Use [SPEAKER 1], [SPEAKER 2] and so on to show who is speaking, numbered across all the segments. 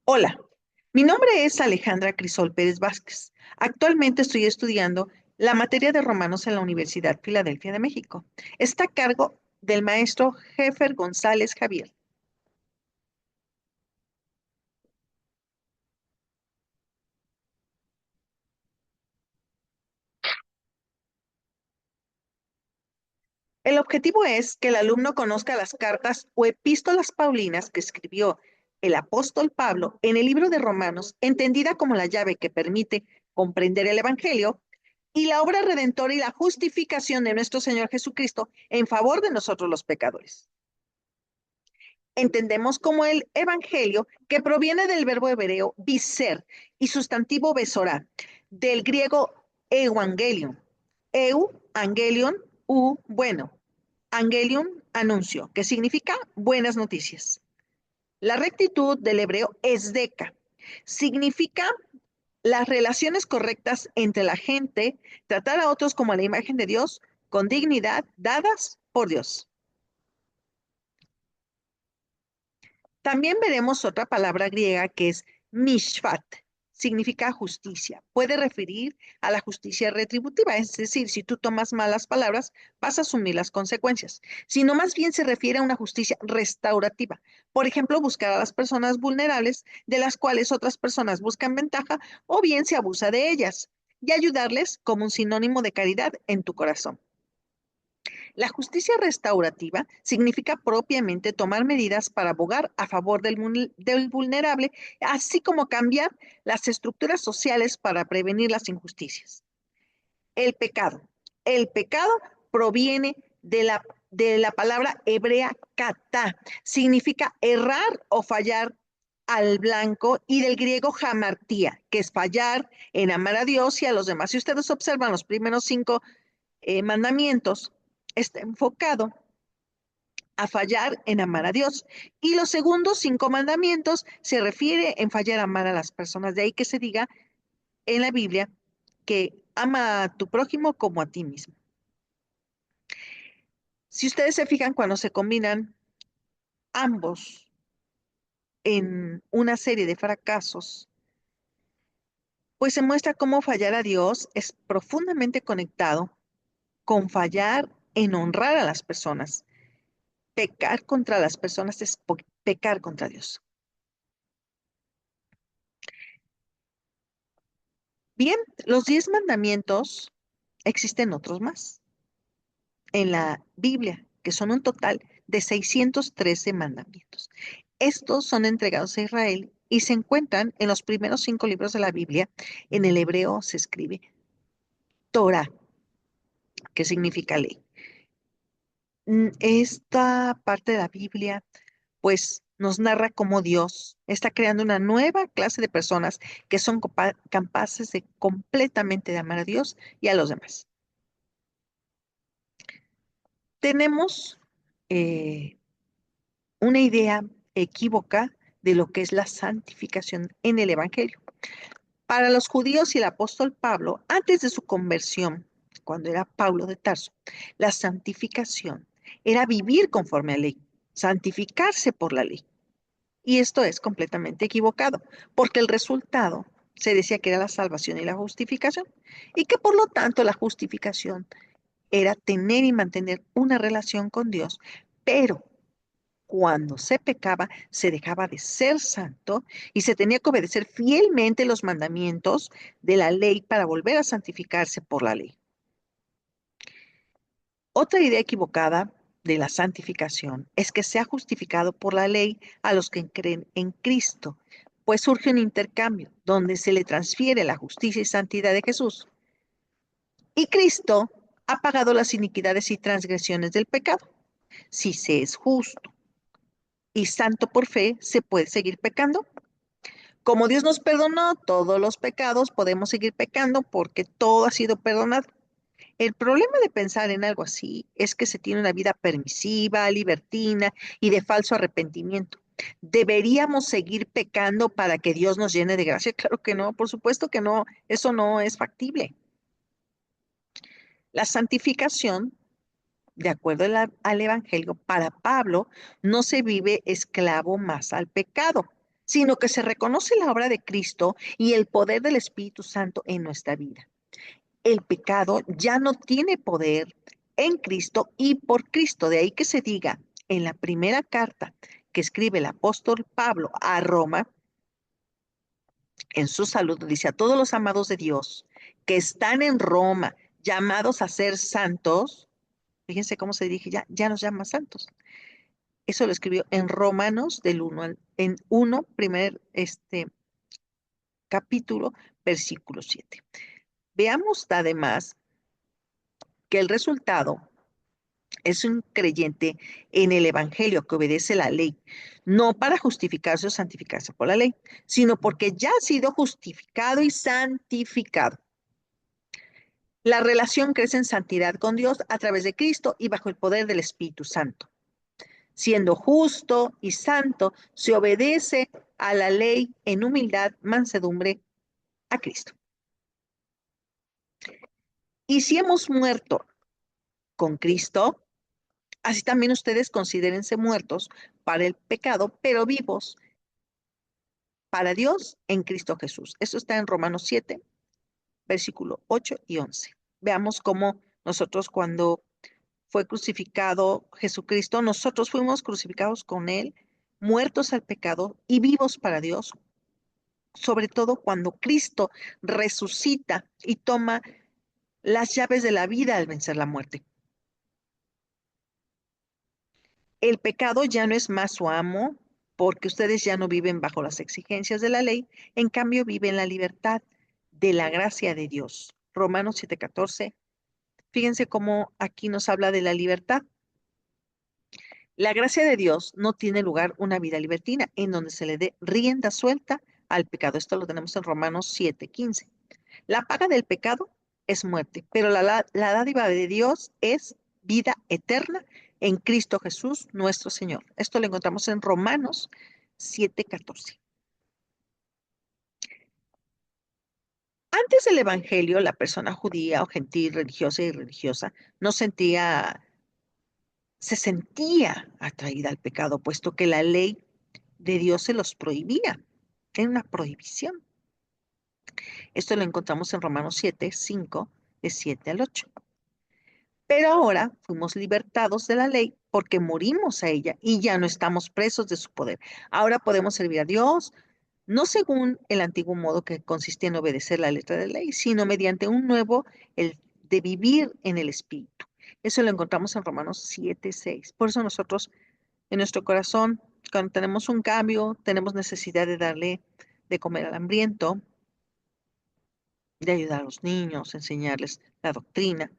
[SPEAKER 1] Hola, mi nombre es Alejandra Crisol Pérez Vázquez. Actualmente estoy estudiando la materia de romanos en la Universidad Filadelfia de México. Está a cargo del maestro Jefer González Javier. El objetivo es que el alumno conozca las cartas o epístolas paulinas que escribió el apóstol Pablo en el libro de Romanos, entendida como la llave que permite comprender el Evangelio y la obra redentora y la justificación de nuestro Señor Jesucristo en favor de nosotros los pecadores. Entendemos como el evangelio que proviene del verbo hebreo biser y sustantivo besorá, del griego evangelion, angelion, bueno, angelion, anuncio, que significa buenas noticias. La rectitud del hebreo es deca, significa las relaciones correctas entre la gente, tratar a otros como a la imagen de Dios, con dignidad dadas por Dios. También veremos otra palabra griega que es mishpat. Significa justicia. Puede referir a la justicia retributiva, es decir, si tú tomas malas palabras, vas a asumir las consecuencias. Sino más bien se refiere a una justicia restaurativa. Por ejemplo, buscar a las personas vulnerables de las cuales otras personas buscan ventaja o bien se abusa de ellas y ayudarles como un sinónimo de caridad en tu corazón. La justicia restaurativa significa propiamente tomar medidas para abogar a favor del vulnerable, así como cambiar las estructuras sociales para prevenir las injusticias. El pecado. El pecado proviene de la palabra hebrea kata, significa errar o fallar al blanco, y del griego hamartía, que es fallar en amar a Dios y a los demás. Si ustedes observan los primeros cinco mandamientos, está enfocado a fallar en amar a Dios. Y los segundos cinco mandamientos se refiere en fallar a amar a las personas. De ahí que se diga en la Biblia que ama a tu prójimo como a ti mismo. Si ustedes se fijan, cuando se combinan ambos en una serie de fracasos, pues se muestra cómo fallar a Dios es profundamente conectado con fallar en honrar a las personas. Pecar contra las personas es pecar contra Dios. Bien, los 10 mandamientos, existen otros más en la Biblia, que son un total de 613 mandamientos. Estos son entregados a Israel y se encuentran en los primeros 5 libros de la Biblia. En el hebreo se escribe Torah, que significa ley. Esta parte de la Biblia, pues, nos narra cómo Dios está creando una nueva clase de personas que son capaces de completamente de amar a Dios y a los demás. Tenemos eh, una idea equívoca de lo que es la santificación en el Evangelio. Para los judíos y el apóstol Pablo, antes de su conversión, cuando era Pablo de Tarso, la santificación era vivir conforme a la ley, santificarse por la ley. Y esto es completamente equivocado, porque el resultado se decía que era la salvación y la justificación, y que por lo tanto la justificación era tener y mantener una relación con Dios, pero cuando se pecaba, se dejaba de ser santo y se tenía que obedecer fielmente los mandamientos de la ley para volver a santificarse por la ley. Otra idea equivocada de la santificación es que se ha justificado por la ley a los que creen en Cristo, pues surge un intercambio donde se le transfiere la justicia y santidad de Jesús. Y Cristo ha pagado las iniquidades y transgresiones del pecado. Si se es justo y santo por fe, ¿se puede seguir pecando? Como Dios nos perdonó todos los pecados, podemos seguir pecando porque todo ha sido perdonado. El problema de pensar en algo así es que se tiene una vida permisiva, libertina y de falso arrepentimiento. ¿Deberíamos seguir pecando para que Dios nos llene de gracia? Claro que no, por supuesto que no, eso no es factible. La santificación, de acuerdo al Evangelio, para Pablo, no se vive esclavo más al pecado, sino que se reconoce la obra de Cristo y el poder del Espíritu Santo en nuestra vida. El pecado ya no tiene poder en Cristo y por Cristo. De ahí que se diga en la primera carta que escribe el apóstol Pablo a Roma, en su saludo, dice a todos los amados de Dios que están en Roma, llamados a ser santos. Fíjense cómo se dirige, ya nos llama santos. Eso lo escribió en Romanos del 1 en 1, primer capítulo, versículo 7. Veamos además que el resultado es un creyente en el Evangelio que obedece la ley, no para justificarse o santificarse por la ley, sino porque ya ha sido justificado y santificado. La relación crece en santidad con Dios a través de Cristo y bajo el poder del Espíritu Santo. Siendo justo y santo, se obedece a la ley en humildad, mansedumbre a Cristo. Y si hemos muerto con Cristo, así también ustedes considérense muertos para el pecado, pero vivos para Dios en Cristo Jesús. Eso está en Romanos 7, versículo 8 y 11. Veamos cómo nosotros cuando fue crucificado Jesucristo, nosotros fuimos crucificados con Él, muertos al pecado y vivos para Dios, sobre todo cuando Cristo resucita y toma las llaves de la vida al vencer la muerte. El pecado ya no es más su amo, porque ustedes ya no viven bajo las exigencias de la ley, en cambio viven la libertad de la gracia de Dios. Romanos 7:14. Fíjense cómo aquí nos habla de la libertad. La gracia de Dios no tiene lugar una vida libertina en donde se le dé rienda suelta al pecado. Esto lo tenemos en Romanos 7:15. La paga del pecado es muerte, pero la dádiva de Dios es vida eterna en Cristo Jesús, nuestro Señor. Esto lo encontramos en Romanos 7:14. Antes del Evangelio, la persona judía o gentil, religiosa y religiosa no se sentía atraída al pecado, puesto que la ley de Dios se los prohibía. Era una prohibición. Esto lo encontramos en Romanos 7:5, de 7 al 8. Pero ahora fuimos libertados de la ley porque morimos a ella y ya no estamos presos de su poder. Ahora podemos servir a Dios, no según el antiguo modo que consistía en obedecer la letra de la ley, sino mediante un nuevo, el de vivir en el Espíritu. Eso lo encontramos en Romanos 7:6. Por eso nosotros, en nuestro corazón, cuando tenemos un cambio, tenemos necesidad de darle de comer al hambriento, de ayudar a los niños, enseñarles la doctrina.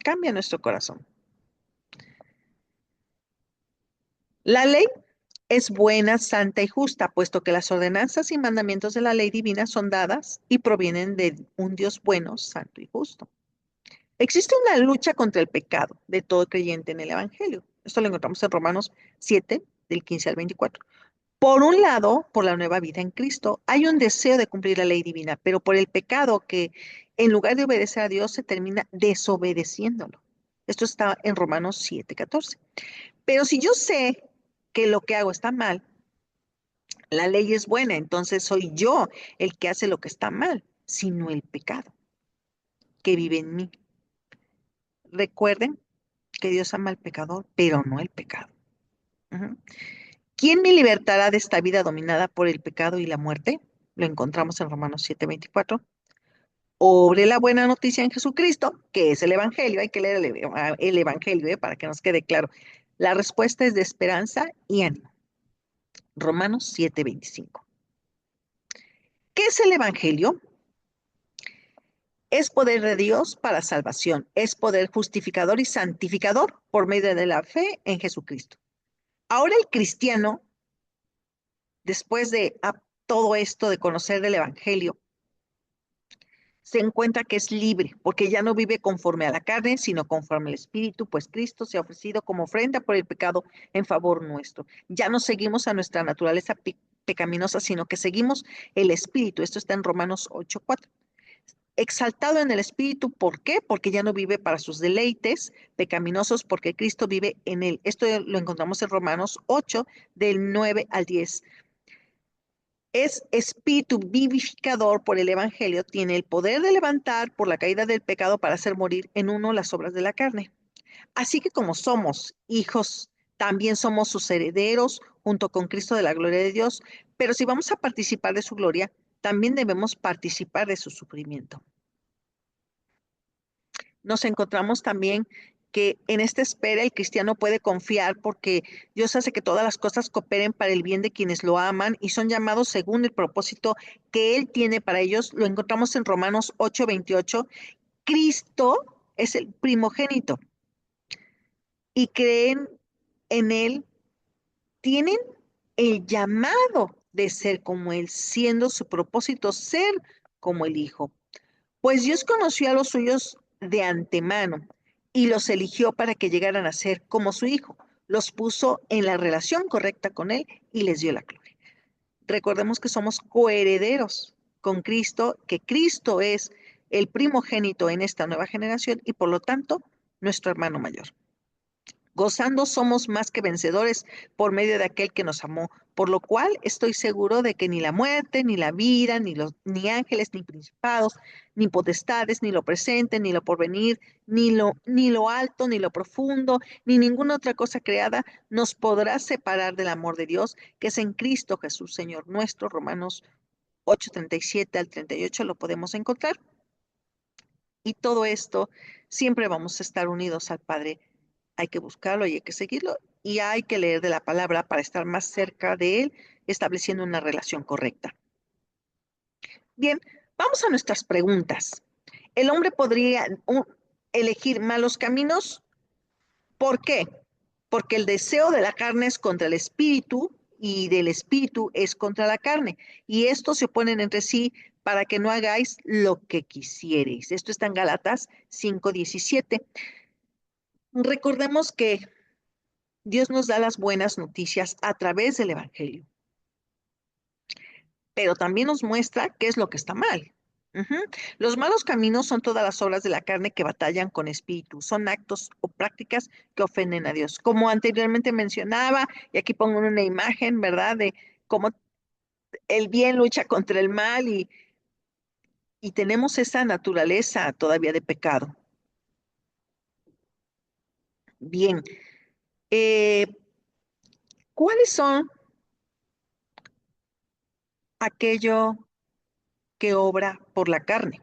[SPEAKER 1] Cambia nuestro corazón. La ley es buena, santa y justa, puesto que las ordenanzas y mandamientos de la ley divina son dadas y provienen de un Dios bueno, santo y justo. Existe una lucha contra el pecado de todo creyente en el Evangelio. Esto lo encontramos en Romanos 7, del 15 al 24. Por un lado, por la nueva vida en Cristo, hay un deseo de cumplir la ley divina, pero por el pecado que en lugar de obedecer a Dios se termina desobedeciéndolo. Esto está en Romanos 7:14. Pero si yo sé que lo que hago está mal, la ley es buena, entonces soy yo el que hace lo que está mal, sino el pecado que vive en mí. Recuerden que Dios ama al pecador, pero no el pecado. Ujú. ¿Quién me libertará de esta vida dominada por el pecado y la muerte? Lo encontramos en Romanos 7:24. Obre la buena noticia en Jesucristo, que es el Evangelio. Hay que leer el Evangelio, para que nos quede claro. La respuesta es de esperanza y ánimo. Romanos 7:25. ¿Qué es el Evangelio? Es poder de Dios para salvación. Es poder justificador y santificador por medio de la fe en Jesucristo. Ahora el cristiano, después de todo esto de conocer del Evangelio, se encuentra que es libre, porque ya no vive conforme a la carne, sino conforme al Espíritu, pues Cristo se ha ofrecido como ofrenda por el pecado en favor nuestro. Ya no seguimos a nuestra naturaleza pecaminosa, sino que seguimos el Espíritu. Esto está en Romanos 8:4. Exaltado en el Espíritu, ¿por qué? Porque ya no vive para sus deleites pecaminosos, porque Cristo vive en él. Esto lo encontramos en Romanos 8, del 9 al 10. es espíritu vivificador por el Evangelio, tiene el poder de levantar por la caída del pecado para hacer morir en uno las obras de la carne. Así que como somos hijos, también somos sus herederos junto con Cristo de la gloria de Dios, pero si vamos a participar de su gloria, también debemos participar de su sufrimiento. Nos encontramos también que en esta espera el cristiano puede confiar porque Dios hace que todas las cosas cooperen para el bien de quienes lo aman y son llamados según el propósito que Él tiene para ellos. Lo encontramos en Romanos 8:28. Cristo es el primogénito y creen en Él, tienen el llamado de ser como Él, siendo su propósito ser como el Hijo. Pues Dios conoció a los suyos de antemano y los eligió para que llegaran a ser como su Hijo. Los puso en la relación correcta con Él y les dio la gloria. Recordemos que somos coherederos con Cristo, que Cristo es el primogénito en esta nueva generación y por lo tanto nuestro hermano mayor. Gozando somos más que vencedores por medio de aquel que nos amó, por lo cual estoy seguro de que ni la muerte, ni la vida, ni ángeles, ni principados, ni potestades, ni lo presente, ni lo porvenir, ni lo alto, ni lo profundo, ni ninguna otra cosa creada nos podrá separar del amor de Dios, que es en Cristo Jesús, Señor nuestro. Romanos 8:37 al 38 lo podemos encontrar. Y todo esto, siempre vamos a estar unidos al Padre. Hay que buscarlo y hay que seguirlo y hay que leer de la palabra para estar más cerca de Él, estableciendo una relación correcta. Bien, vamos a nuestras preguntas. ¿El hombre podría elegir malos caminos? ¿Por qué? Porque el deseo de la carne es contra el espíritu y del espíritu es contra la carne. Y estos se oponen entre sí para que no hagáis lo que quisiereis. Esto está en Gálatas 5:17. Recordemos que Dios nos da las buenas noticias a través del Evangelio, pero también nos muestra qué es lo que está mal. Ujú. Los malos caminos son todas las obras de la carne que batallan con espíritu, son actos o prácticas que ofenden a Dios. Como anteriormente mencionaba, y aquí pongo una imagen, ¿verdad? De cómo el bien lucha contra el mal y tenemos esa naturaleza todavía de pecado. Bien, eh, ¿cuáles son aquello que obra por la carne?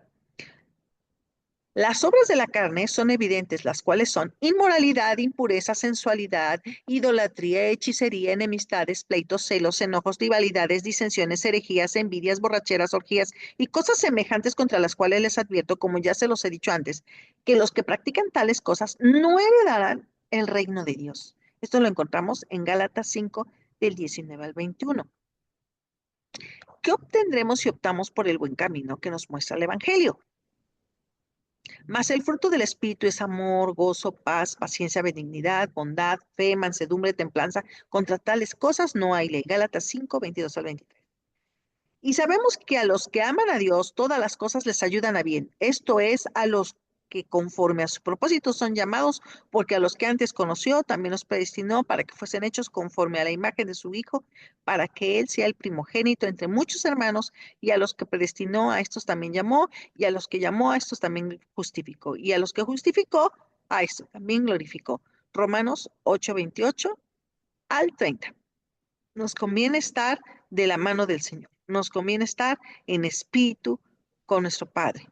[SPEAKER 1] Las obras de la carne son evidentes, las cuales son inmoralidad, impureza, sensualidad, idolatría, hechicería, enemistades, pleitos, celos, enojos, rivalidades, disensiones, herejías, envidias, borracheras, orgías y cosas semejantes contra las cuales les advierto, como ya se los he dicho antes, que los que practican tales cosas no heredarán el reino de Dios. Esto lo encontramos en Gálatas 5, del 19 al 21. ¿Qué obtendremos si optamos por el buen camino que nos muestra el Evangelio? Mas el fruto del Espíritu es amor, gozo, paz, paciencia, benignidad, bondad, fe, mansedumbre, templanza. Contra tales cosas no hay ley. Gálatas 5:22 al 23. Y sabemos que a los que aman a Dios, todas las cosas les ayudan a bien. Esto es, a los que conforme a su propósito son llamados, porque a los que antes conoció, también los predestinó para que fuesen hechos conforme a la imagen de su Hijo, para que Él sea el primogénito entre muchos hermanos, y a los que predestinó, a estos también llamó, y a los que llamó, a estos también justificó, y a los que justificó, a estos también glorificó. Romanos 8:28 al 30. Nos conviene estar de la mano del Señor. Nos conviene estar en espíritu con nuestro Padre.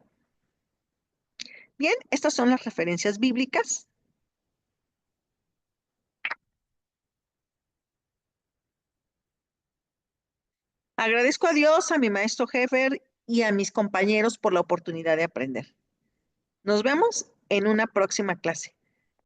[SPEAKER 1] Bien, estas son las referencias bíblicas. Agradezco a Dios, a mi maestro Jefer y a mis compañeros por la oportunidad de aprender. Nos vemos en una próxima clase.